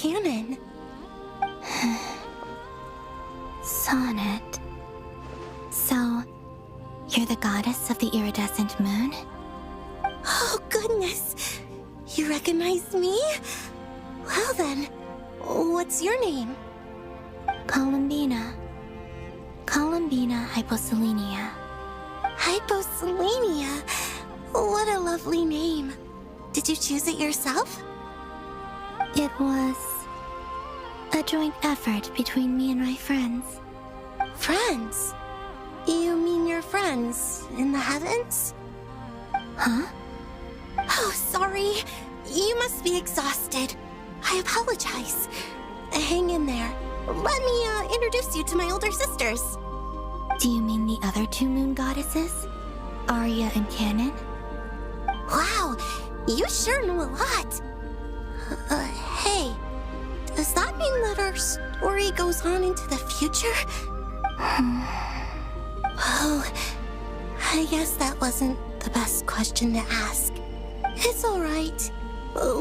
canon. Sonnet. So, you're the goddess of the iridescent moon? Oh, goodness. You recognize me? Well then, what's your name? Columbina. Columbina Hyposelenia. Hyposelenia? What a lovely name. Did you choose it yourself? It was a joint effort between me and my friends. Friends? You mean your friends in the heavens? Huh? Oh, sorry. You must be exhausted. I apologize. Hang in there. Let me introduce you to my older sisters. Do you mean the other two moon goddesses? Arya and Canon? Wow, you sure know a lot. Hey, does that mean that our story goes on into the future? Oh, I guess that wasn't the best question to ask. It's alright.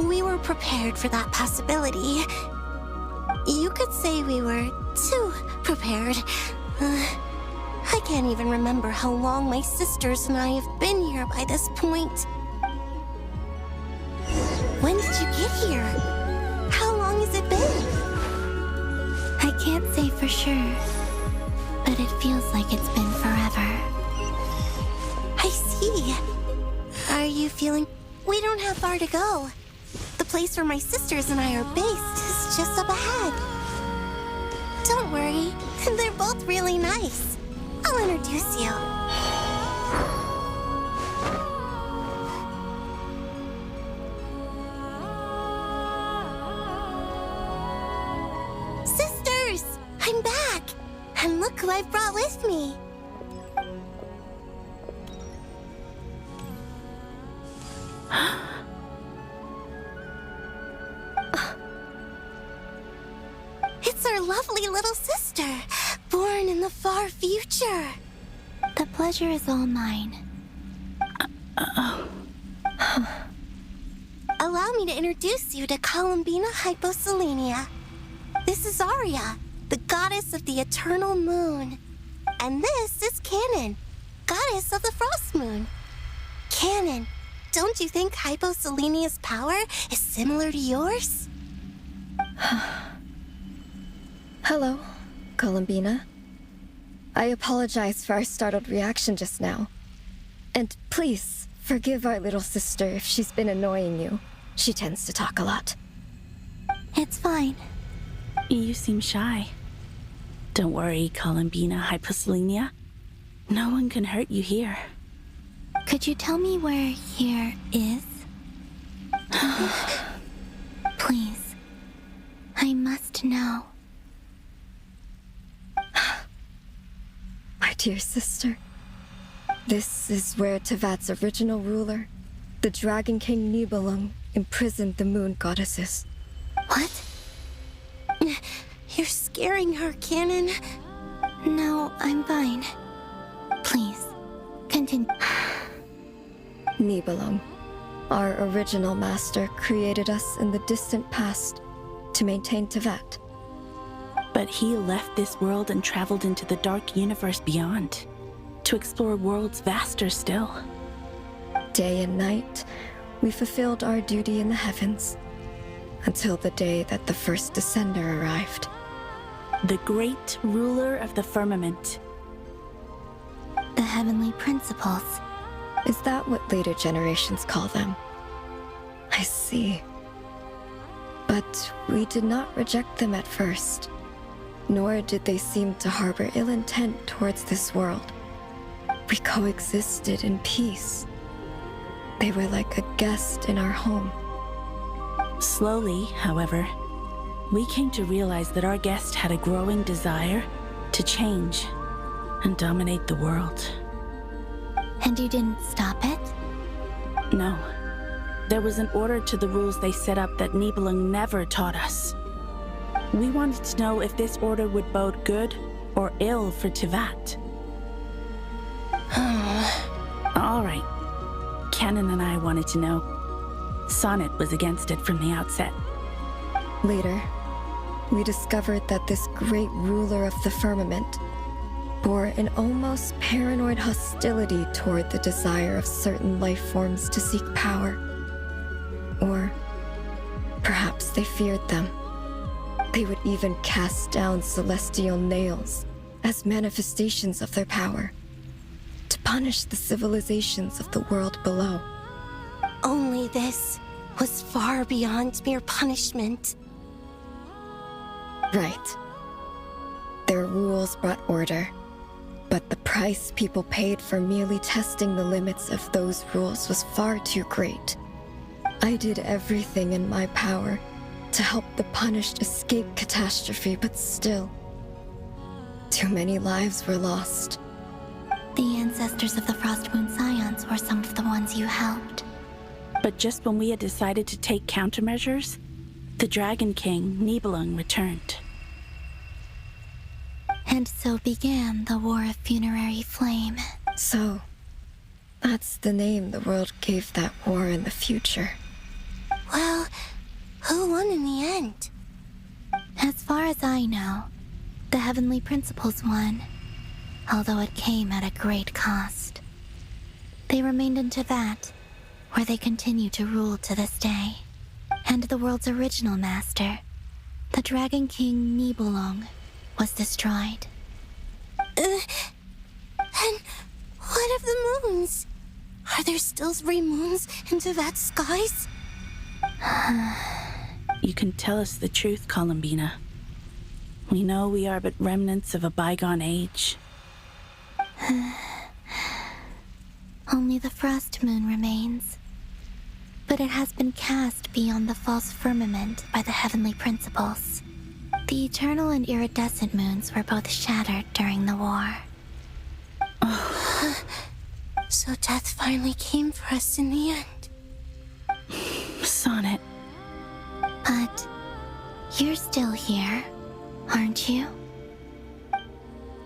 We were prepared for that possibility. You could say we were too prepared. I can't even remember how long my sisters and I have been here by this point. When did you get here? How long has it been? I can't say for sure, but it feels like it's been forever. I see. Are you feeling... We don't have far to go. The place where my sisters and I are based is just up ahead. Don't worry, they're both really nice. I'll introduce you. Sisters! I'm back! And look who I've brought with me. It's our lovely little sister, born in the far future. The pleasure is all mine. Allow me to introduce you to Columbina Hyposelenia. This is Arya, the goddess of the eternal moon. And this is Canon, goddess of the frost moon. Canon, don't you think Hyposelenia's power is similar to yours? Hello, Columbina. I apologize for our startled reaction just now. And please, forgive our little sister if she's been annoying you. She tends to talk a lot. It's fine. You seem shy. Don't worry, Columbina Hyposelenia. No one can hurt you here. Could you tell me where here is? Please. I must know. My dear sister, this is where Tevat's original ruler, the Dragon King Nibelung, imprisoned the moon goddesses. What? You're scaring her, Canon. No, I'm fine. Please, continue. Nibelung, our original master, created us in the distant past to maintain Tevat. But he left this world and traveled into the dark universe beyond, to explore worlds vaster still. Day and night, we fulfilled our duty in the heavens, until the day that the first descender arrived. The great ruler of the firmament. The heavenly principles. Is that what later generations call them? I see. But we did not reject them at first, nor did they seem to harbor ill intent towards this world. We coexisted in peace. They were like a guest in our home. Slowly, however, we came to realize that our guest had a growing desire to change and dominate the world. And you didn't stop it? No. There was an order to the rules they set up that Nibelung never taught us. We wanted to know if this order would bode good or ill for Tevat. All right. Canon and I wanted to know. Sonnet was against it from the outset. Later, we discovered that this great ruler of the firmament bore an almost paranoid hostility toward the desire of certain life forms to seek power. Or perhaps they feared them. They would even cast down celestial nails as manifestations of their power, to punish the civilizations of the world below. Only this was far beyond mere punishment. Right. Their rules brought order, but the price people paid for merely testing the limits of those rules was far too great. I did everything in my power to help the punished escape catastrophe, but still, too many lives were lost. The ancestors of the Frost Moon Scions were some of the ones you helped. But just when we had decided to take countermeasures, the Dragon King, Nibelung, returned. And so began the War of Funerary Flame. So, that's the name the world gave that war in the future. Well, who won in the end? As far as I know, the Heavenly Principles won, although it came at a great cost. They remained in Tevat, where they continue to rule to this day. And the world's original master, the Dragon King Nibelung, was destroyed. And what of the moons? Are there still 3 moons in Tevat's skies? You can tell us the truth, Columbina. We know we are but remnants of a bygone age. Only the Frost Moon remains. But it has been cast beyond the false firmament by the Heavenly Principles. The eternal and iridescent moons were both shattered during the war. So death finally came for us in the end. Sonnet. But you're still here, aren't you?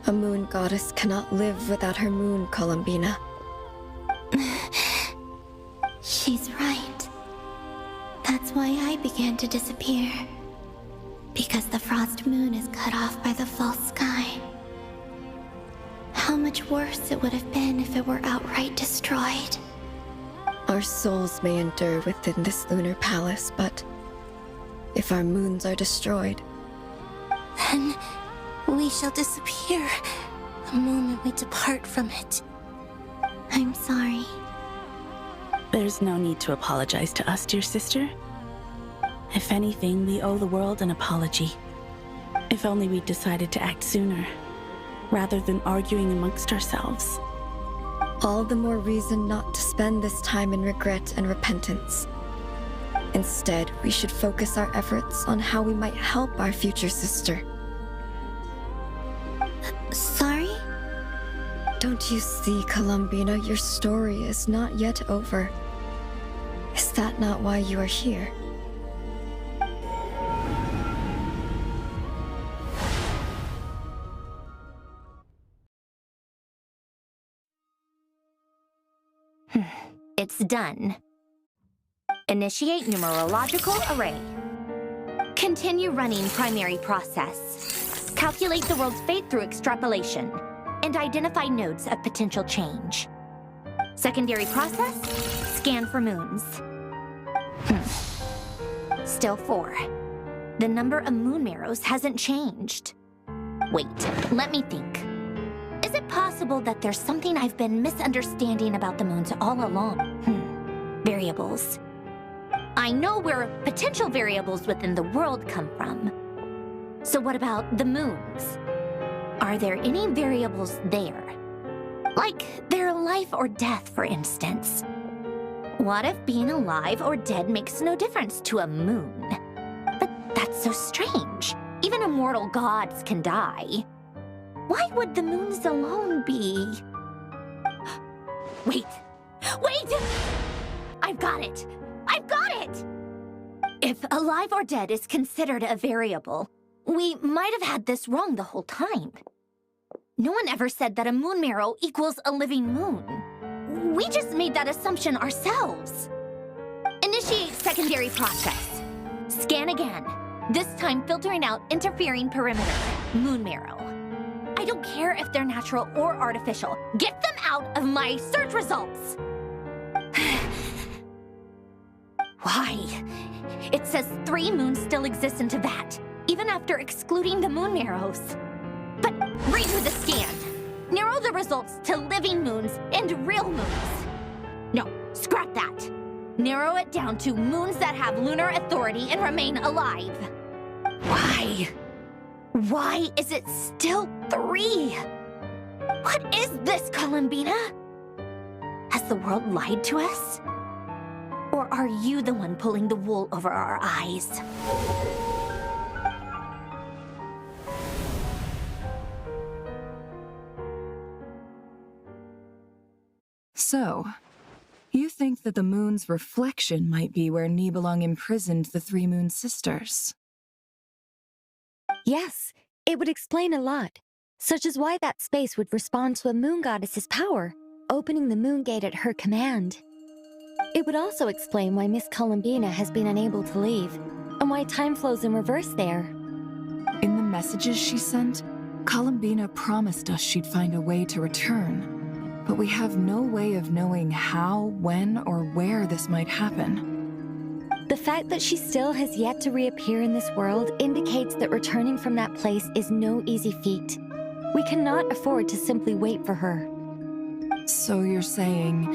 A moon goddess cannot live without her moon, Columbina. She's right. That's why I began to disappear. Because the Frost Moon is cut off by the false sky. How much worse it would have been if it were outright destroyed. Our souls may endure within this lunar palace, but if our moons are destroyed, Then we shall disappear the moment we depart from it. I'm sorry. There's no need to apologize to us, dear sister. If anything, we owe the world an apology. If only we'd decided to act sooner, rather than arguing amongst ourselves. all the more reason not to spend this time in regret and repentance. Instead, we should focus our efforts on how we might help our future sister. Sorry? Don't you see, Columbina, your story is not yet over. Is that not why you are here? It's done. Initiate numerological array. Continue running primary process. Calculate the world's fate through extrapolation. And identify nodes of potential change. Secondary process, scan for moons. Still 4. The number of moon marrows hasn't changed. Wait, let me think. Is it possible that there's something I've been misunderstanding about the moons all along? Variables. I know where potential variables within the world come from. So what about the moons? Are there any variables there? Like their life or death, for instance. What if being alive or dead makes no difference to a moon? But that's so strange. Even immortal gods can die. Why would the moons alone be... Wait! Wait! I've got it! I've got it! If alive or dead is considered a variable, we might have had this wrong the whole time. No one ever said that a moon marrow equals a living moon. We just made that assumption ourselves. Initiate secondary process. Scan again. This time filtering out interfering perimeter, moon marrow. I don't care if they're natural or artificial. Get them out of my search results! Why? It says 3 moons still exist in Teyvat, even after excluding the moon marrows. But redo the scan. Narrow the results to living moons and real moons. No, scrap that. Narrow it down to moons that have lunar authority and remain alive. Why? Why is it still 3? What is this, Columbina? Has the world lied to us? Or are you the one pulling the wool over our eyes? So, you think that the moon's reflection might be where Nibelung imprisoned the 3 moon sisters? Yes, it would explain a lot, such as why that space would respond to a moon goddess's power, opening the moon gate at her command. It would also explain why Miss Columbina has been unable to leave, and why time flows in reverse there. In the messages she sent, Columbina promised us she'd find a way to return, but we have no way of knowing how, when, or where this might happen. The fact that she still has yet to reappear in this world indicates that returning from that place is no easy feat. We cannot afford to simply wait for her. So you're saying,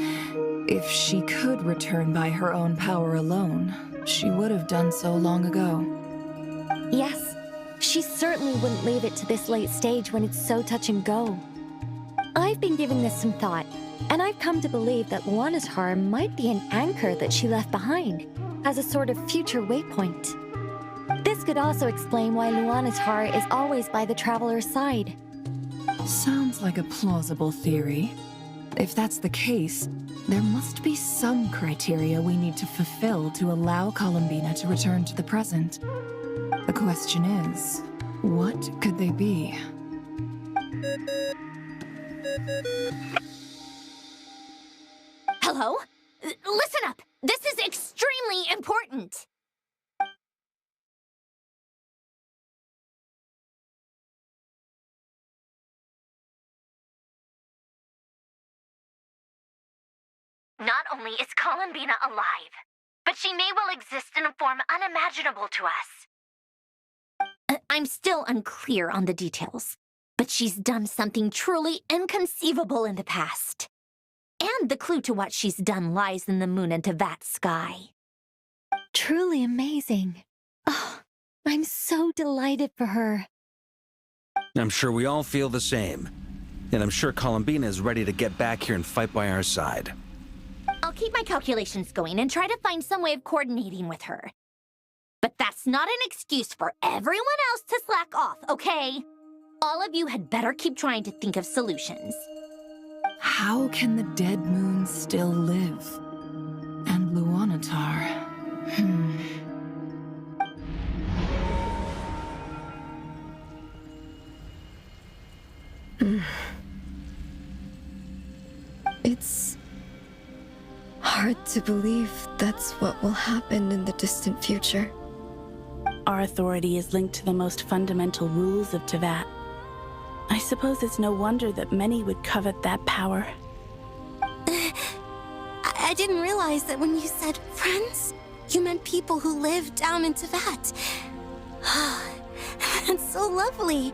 if she could return by her own power alone, she would have done so long ago? Yes, she certainly wouldn't leave it to this late stage when it's so touch and go. I've been giving this some thought, and I've come to believe that Luana's heart might be an anchor that she left behind, as a sort of future waypoint. This could also explain why Luana's heart is always by the traveler's side. Sounds like a plausible theory. If that's the case, there must be some criteria we need to fulfill to allow Columbina to return to the present. The question is, what could they be? Hello? Listen up! This is extremely important! Not only is Columbina alive, but she may well exist in a form unimaginable to us. I'm still unclear on the details, but she's done something truly inconceivable in the past. And the clue to what she's done lies in the moon and Teyvat sky. Truly amazing. Oh, I'm so delighted for her. I'm sure we all feel the same. And I'm sure Columbina is ready to get back here and fight by our side. I'll keep my calculations going and try to find some way of coordinating with her. But that's not an excuse for everyone else to slack off, okay? All of you had better keep trying to think of solutions. How can the dead moon still live? And Luanatar... It's hard to believe that's what will happen in the distant future. Our authority is linked to the most fundamental rules of Teyvat. I suppose it's no wonder that many would covet that power. I didn't realize that when you said friends, you meant people who live down in Teyvat. That's so lovely.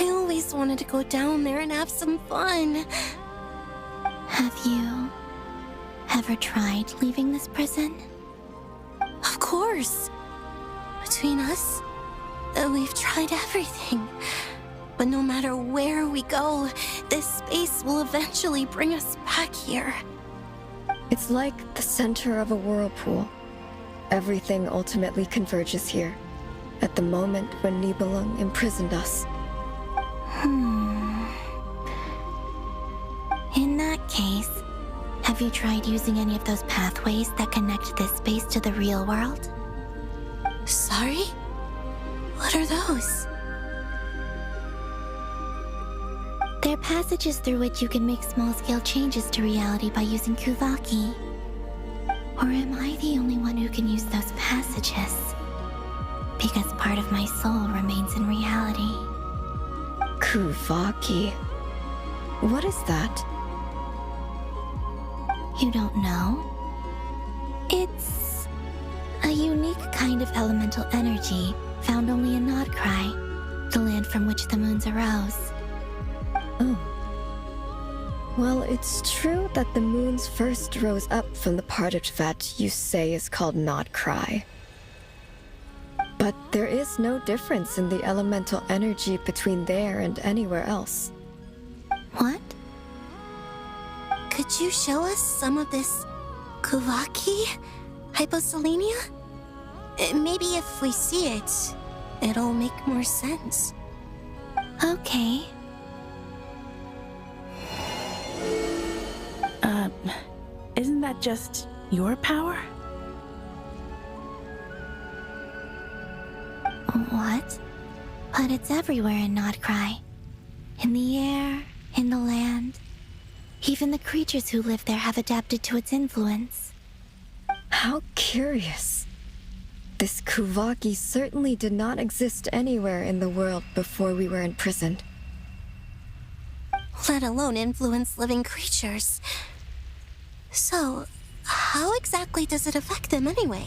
I always wanted to go down there and have some fun. Have you ever tried leaving this prison? Of course. Between us, we've tried everything. But no matter where we go, this space will eventually bring us back here. It's like the center of a whirlpool. Everything ultimately converges here, at the moment when Nibelung imprisoned us. In that case, have you tried using any of those pathways that connect this space to the real world? Sorry? What are those? They're passages through which you can make small-scale changes to reality by using Kuvaki. Or am I the only one who can use those passages? because part of my soul remains in reality. Kuvaki. What is that? You don't know? It's a unique kind of elemental energy found only in Nodcry, the land from which the moons arose. Oh. Well, it's true that the moons first rose up from the part of Tvet you say is called Nodcry. But there is no difference in the elemental energy between there and anywhere else. What? Could you show us some of this Kuvaki hyposelenia? Maybe if we see it, it'll make more sense. Okay. Isn't that just your power? What? But it's everywhere in Nodcry. In the air, in the land. Even the creatures who live there have adapted to its influence. How curious. This Kuvaki certainly did not exist anywhere in the world before we were imprisoned. Let alone influence living creatures. So, how exactly does it affect them anyway?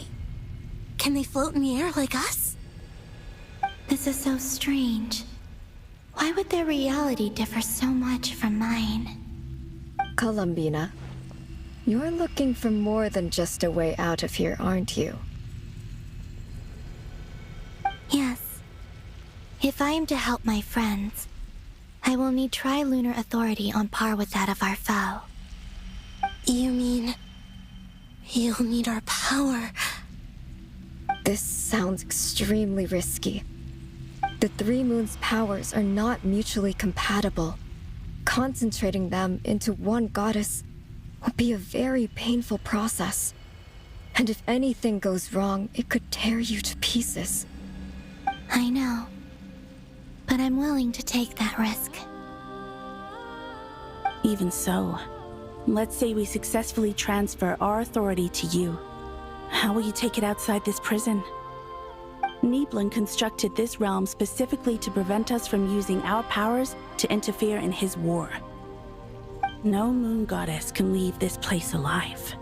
Can they float in the air like us? This is so strange. Why would their reality differ so much from mine? Columbina, you're looking for more than just a way out of here, aren't you? Yes. If I am to help my friends, I will need tri-lunar authority on par with that of our foe. You mean... you'll need our power? This sounds extremely risky. The Three Moons' powers are not mutually compatible. Concentrating them into one goddess would be a very painful process. And if anything goes wrong, it could tear you to pieces. I know. But I'm willing to take that risk. Even so, let's say we successfully transfer our authority to you. How will you take it outside this prison? Nibelung constructed this realm specifically to prevent us from using our powers to interfere in his war. No moon goddess can leave this place alive.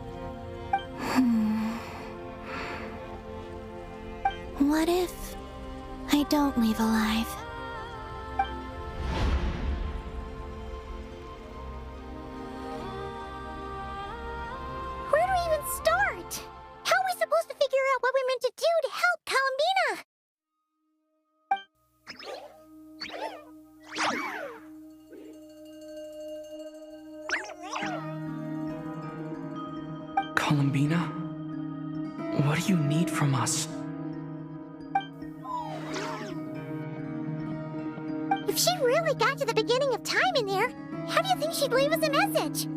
What if I don't leave alive? Where do we even start? How are we supposed to figure out what we're meant to do to help Columbina? Columbina? What do you need from us? If she really got to the beginning of time in there, how do you think she'd leave us a message?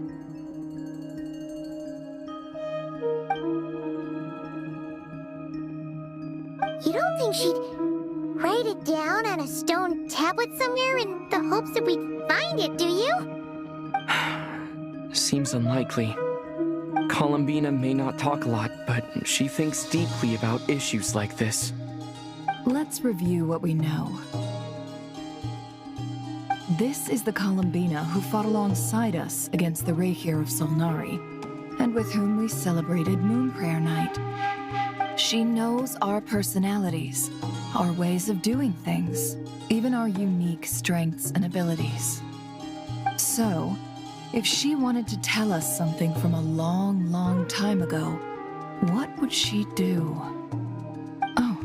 You don't think she'd write it down on a stone tablet somewhere in the hopes that we'd find it, do you? Seems unlikely. Columbina may not talk a lot, but she thinks deeply about issues like this. Let's review what we know. This is the Columbina who fought alongside us against the Reikir of Solnari, and with whom we celebrated Moon Prayer Night. She knows our personalities, our ways of doing things, even our unique strengths and abilities. So, if she wanted to tell us something from a long, long time ago, what would she do? Oh.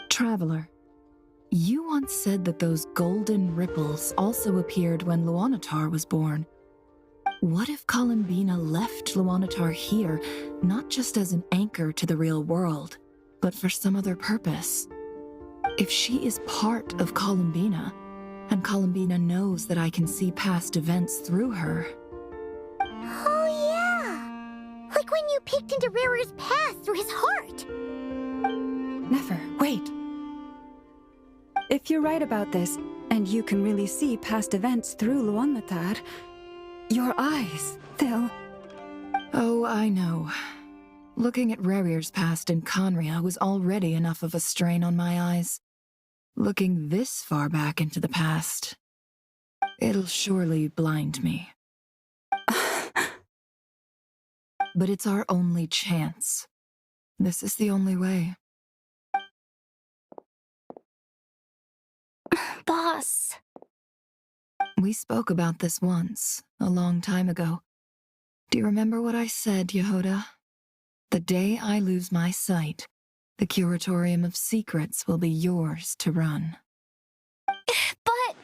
Traveler, you once said that those golden ripples also appeared when Luanatar was born. What if Columbina left Luanatar here, not just as an anchor to the real world, but for some other purpose? If she is part of Columbina, and Columbina knows that I can see past events through her... Oh yeah! Like when you peeked into Rarer's past through his heart! Never, wait! if you're right about this, and you can really see past events through Luanlatar, your eyes, they'll... Oh, I know. Looking at Rerir's past in Conria was already enough of a strain on my eyes. Looking this far back into the past, it'll surely blind me. But it's our only chance. This is the only way. Boss. We spoke about this once, a long time ago. Do you remember what I said, Yehoda? The day I lose my sight, the Curatorium of Secrets will be yours to run. But...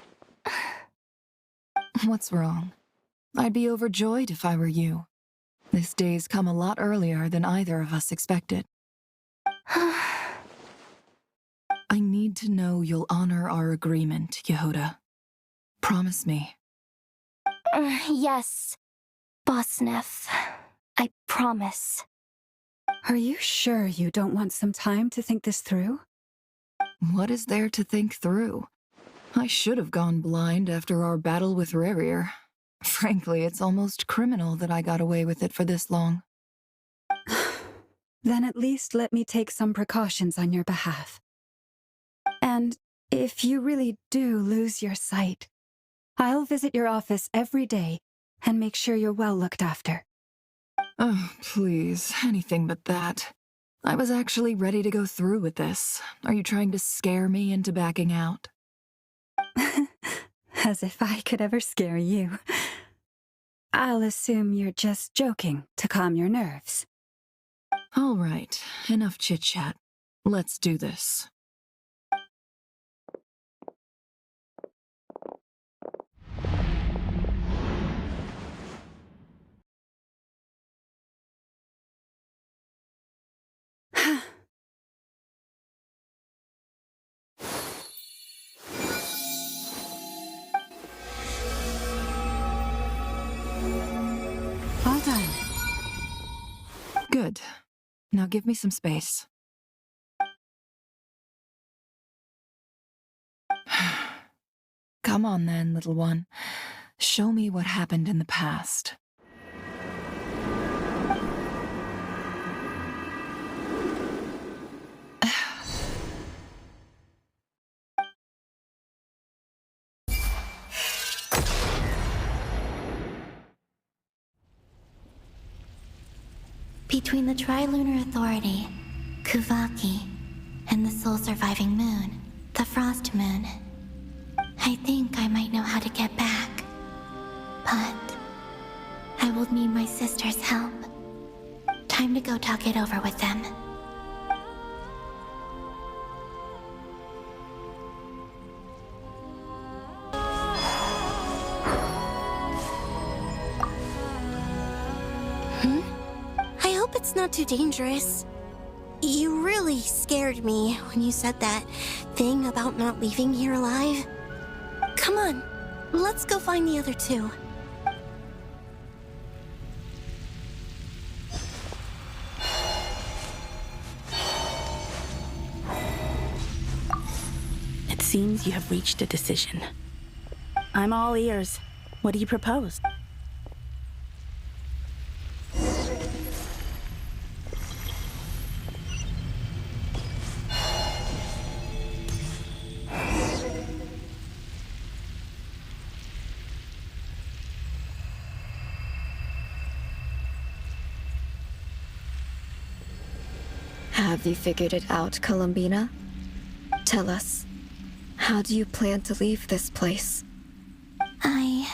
What's wrong? I'd be overjoyed if I were you. This day's come a lot earlier than either of us expected. I need to know you'll honor our agreement, Yehoda. Promise me. Yes, Boss Neff. I promise. Are you sure you don't want some time to think this through? What is there to think through? I should have gone blind after our battle with Rerir. Frankly, it's almost criminal that I got away with it for this long. Then at least let me take some precautions on your behalf. And if you really do lose your sight, I'll visit your office every day and make sure you're well looked after. Oh, please, anything but that. I was actually ready to go through with this. Are you trying to scare me into backing out? As if I could ever scare you. I'll assume you're just joking to calm your nerves. All right, enough chit-chat. Let's do this. All done. Good. Now give me some space. Come on then, little one. Show me what happened in the past. Between the Trilunar Authority, Kuvaki, and the soul-surviving moon, the Frost Moon, I think I might know how to get back. But I will need my sister's help. Time to go talk it over with them. I hope it's not too dangerous. You really scared me when you said that thing about not leaving here alive. Come on, let's go find the other two. It seems you have reached a decision. I'm all ears. What do you propose? Have you figured it out, Columbina? Tell us, how do you plan to leave this place? I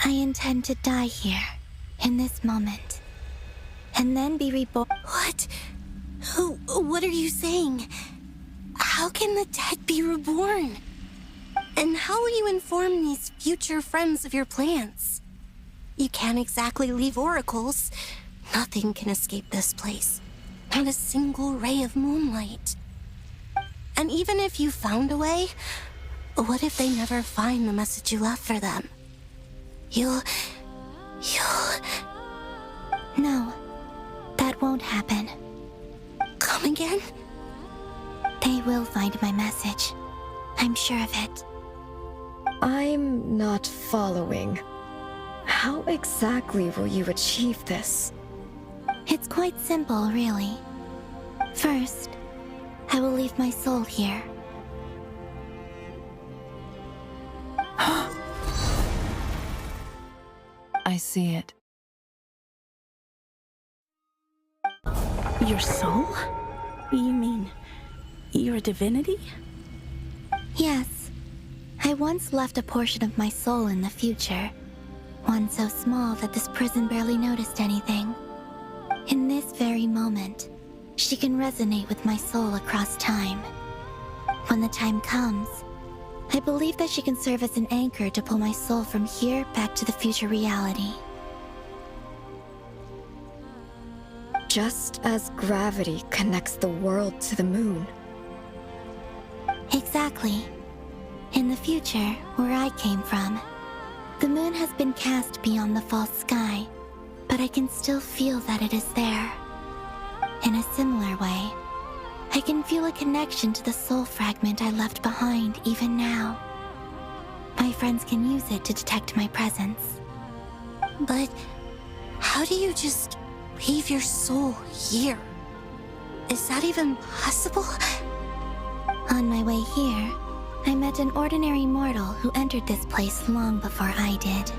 intend to die here, in this moment, and then be reborn. What? What are you saying? How can the dead be reborn? And how will you inform these future friends of your plans? You can't exactly leave oracles. Nothing can escape this place. Not a single ray of moonlight. And even if you found a way, what if they never find the message you left for them? You'll... No, that won't happen. Come again? They will find find my message. I'm sure of it. I'm not following. How exactly will you achieve this? It's quite simple, really. First, I will leave my soul here. I see it. Your soul? You mean you're a divinity? Yes. I once left a portion of my soul in the future. One so small that this prison barely noticed anything. In this very moment, she can resonate with my soul across time. When the time comes, I believe that she can serve as an anchor to pull my soul from here back to the future reality. Just as gravity connects the world to the moon. Exactly. In the future, where I came from, the moon has been cast beyond the false sky, but I can still feel that it is there. In a similar way, I can feel a connection to the soul fragment I left behind even now. My friends can use it to detect my presence. But how do you just leave your soul here? Is that even possible? On my way here, I met an ordinary mortal who entered this place long before I did.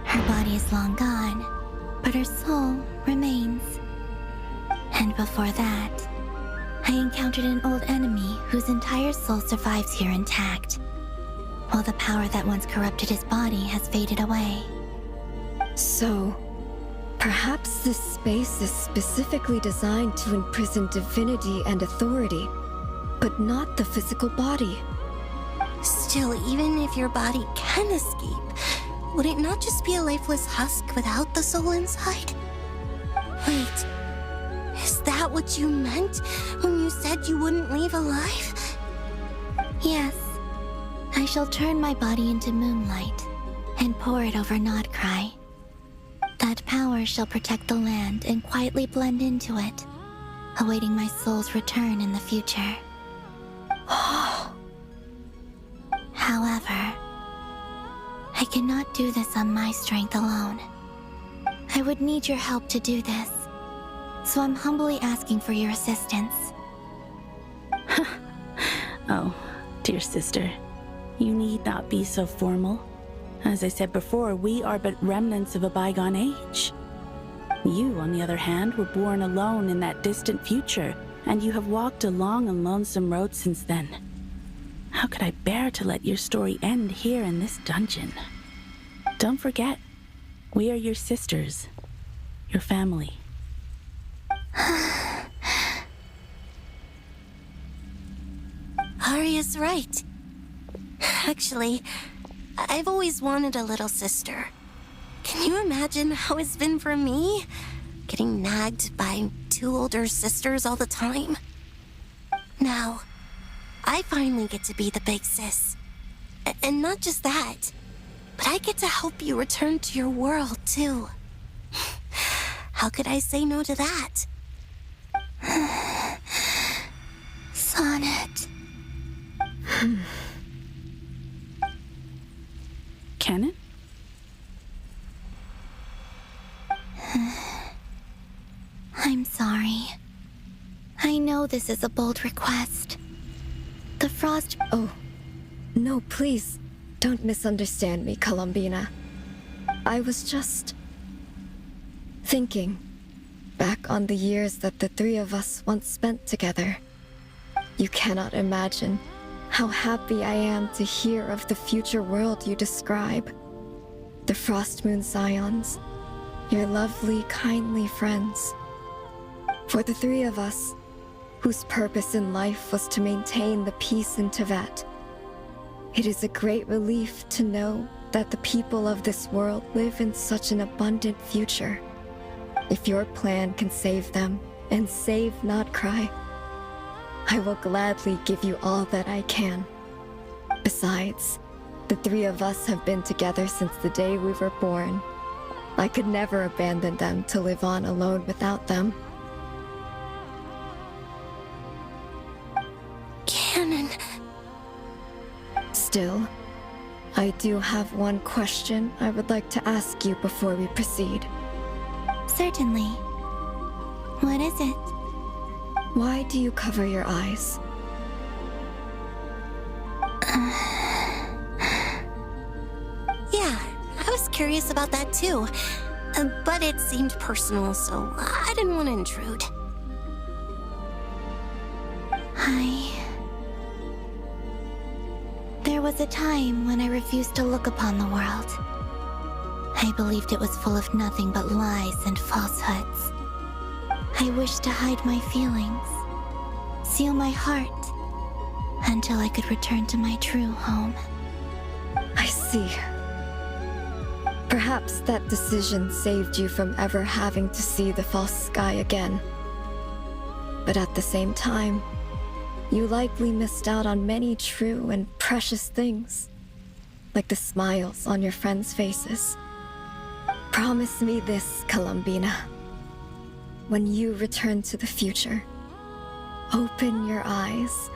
Her body is long gone, but her soul remains. And before that, I encountered an old enemy whose entire soul survives here intact, while the power that once corrupted his body has faded away. So, perhaps this space is specifically designed to imprison divinity and authority, but not the physical body. Still, even if your body can escape, would it not just be a lifeless husk without the soul inside? Wait, is that what you meant when you said you wouldn't leave alive? Yes, I shall turn my body into moonlight and pour it over Nodcry. That power shall protect the land and quietly blend into it, awaiting my soul's return in the future. However, I cannot do this on my strength alone. I would need your help to do this, so I'm humbly asking for your assistance. Oh, dear sister, you need not be so formal. As I said before, we are but remnants of a bygone age. You, on the other hand, were born alone in that distant future, and you have walked a long and lonesome road since then. How could I bear to let your story end here in this dungeon? Don't forget, we are your sisters, your family. Arya's right. Actually, I've always wanted a little sister. Can you imagine how it's been for me? Getting nagged by two older sisters all the time. Now, I finally get to be the big sis. And not just that, but I get to help you return to your world, too. How could I say no to that? Sonnet. Canon? I'm sorry. I know this is a bold request. The frost... Oh, no, please, don't misunderstand me, Columbina. I was just thinking back on the years that the three of us once spent together. You cannot imagine how happy I am to hear of the future world you describe. The Frost Moon Scions, your lovely, kindly friends. For the three of us, whose purpose in life was to maintain the peace in Teyvat, it is a great relief to know that the people of this world live in such an abundant future. If your plan can save them and save Nodcry, I will gladly give you all that I can. Besides, the three of us have been together since the day we were born. I could never abandon them to live on alone without them. Still, I do have one question I would like to ask you before we proceed. Certainly. What is it? Why do you cover your eyes? Yeah, I was curious about that too. But it seemed personal, so I didn't want to intrude. There was a time when I refused to look upon the world. I believed it was full of nothing but lies and falsehoods. I wished to hide my feelings, seal my heart, until I could return to my true home. I see. Perhaps that decision saved you from ever having to see the false sky again. But at the same time, you likely missed out on many true and precious things, like the smiles on your friends' faces. Promise me this, Columbina. When you return to the future, open your eyes,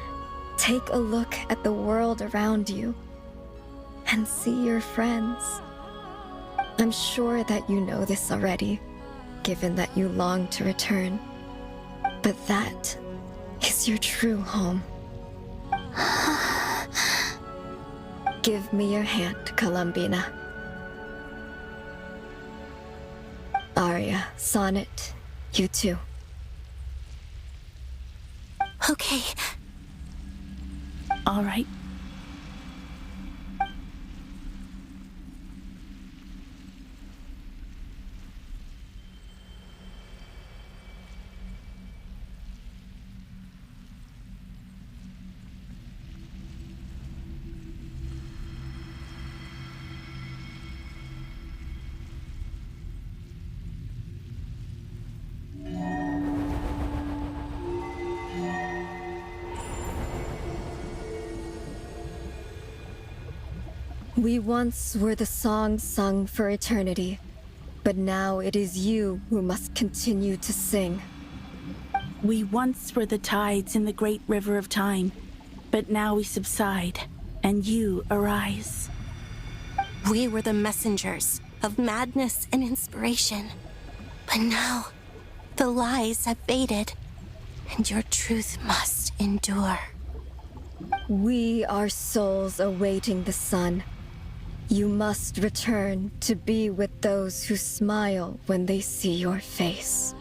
take a look at the world around you, and see your friends. I'm sure that you know this already, given that you long to return. But that is your true home. Give me your hand, Columbina. Aria, Sonnet, you too. Okay. All right. We once were the song sung for eternity, but now it is you who must continue to sing. We once were the tides in the great river of time, but now we subside, and you arise. We were the messengers of madness and inspiration. But now, the lies have faded, and your truth must endure. We are souls awaiting the sun. You must return to be with those who smile when they see your face.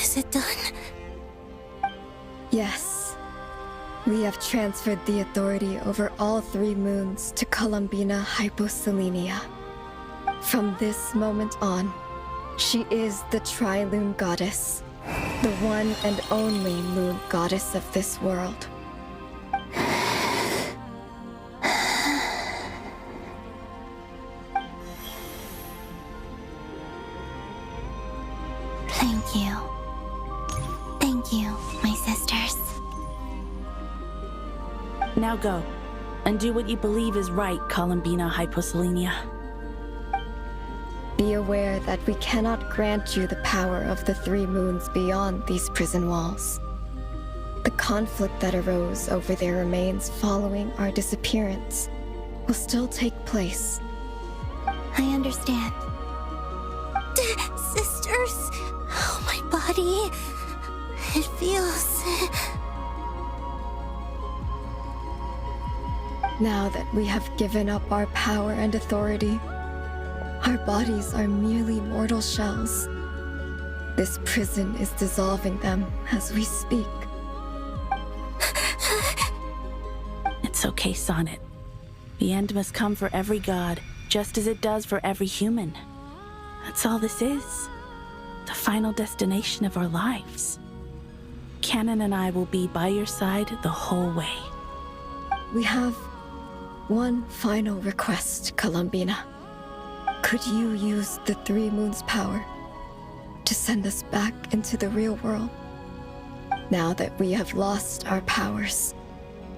Is it done? Yes. We have transferred the authority over all 3 moons to Columbina Hyposelenia. From this moment on, she is the Tri-Lune Goddess, the one and only moon goddess of this world. Thank you. Thank you, my sisters. Now go, and do what you believe is right, Columbina Hyposelenia. Be aware that we cannot grant you the power of the 3 moons beyond these prison walls. The conflict that arose over their remains following our disappearance will still take place. I understand. Sisters, oh, my body. It feels... Now that we have given up our power and authority, our bodies are merely mortal shells. This prison is dissolving them as we speak. It's okay, Sonnet. The end must come for every god, just as it does for every human. That's all this is. The final destination of our lives. Canon and I will be by your side the whole way. We have one final request, Columbina. Could you use the 3 moons' power to send us back into the real world. Now that we have lost our powers,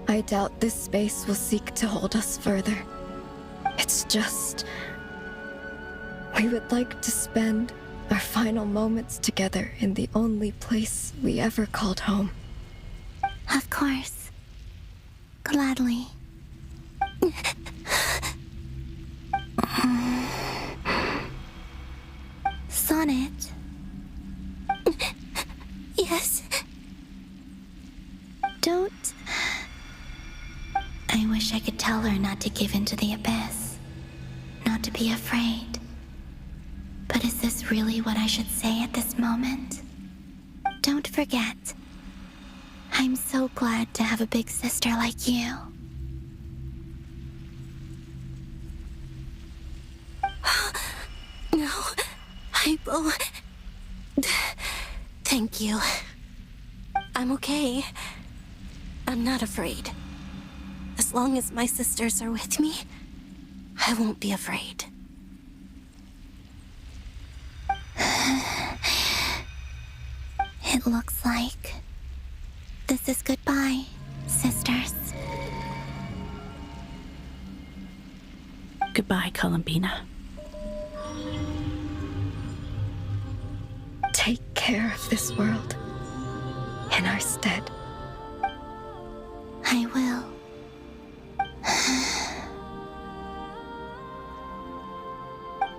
I doubt this space will seek to hold us further. It's just... we would like to spend our final moments together in the only place we ever called home. Of course. Gladly. Sonnet. Yes? Don't... I wish I could tell her not to give in to the abyss. Not to be afraid. But is this really what I should say at this moment? Don't forget. I'm so glad to have a big sister like you. No, Hypo. Thank you. I'm okay. I'm not afraid. As long as my sisters are with me, I won't be afraid. It looks like this is goodbye, sisters. Goodbye, Columbina. Take care of this world in our stead. I will.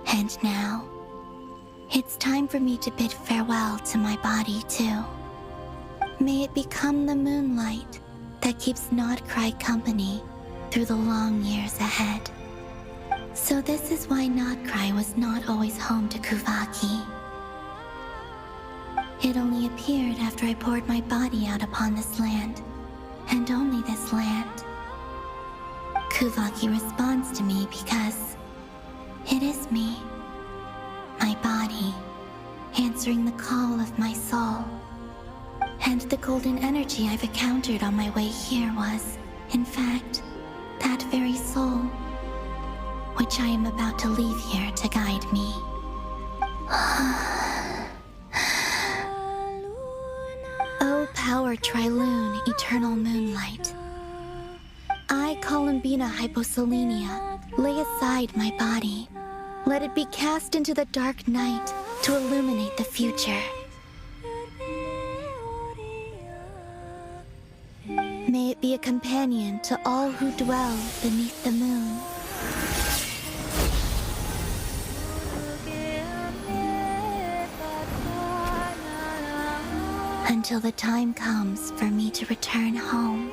And now, it's time for me to bid farewell to my body, too. May it become the moonlight that keeps Notcry company through the long years ahead. So this is why Notcry was not always home to Kuvaki. It only appeared after I poured my body out upon this land, and only this land. Kuvaki responds to me because it is me, my body, answering the call of my soul. And the golden energy I've encountered on my way here was, in fact, that very soul, which I am about to leave here to guide me. O power Trilune, eternal moonlight. I, Columbina Hyposelenia, lay aside my body. Let it be cast into the dark night to illuminate the future. May it be a companion to all who dwell beneath the moon. Until the time comes for me to return home.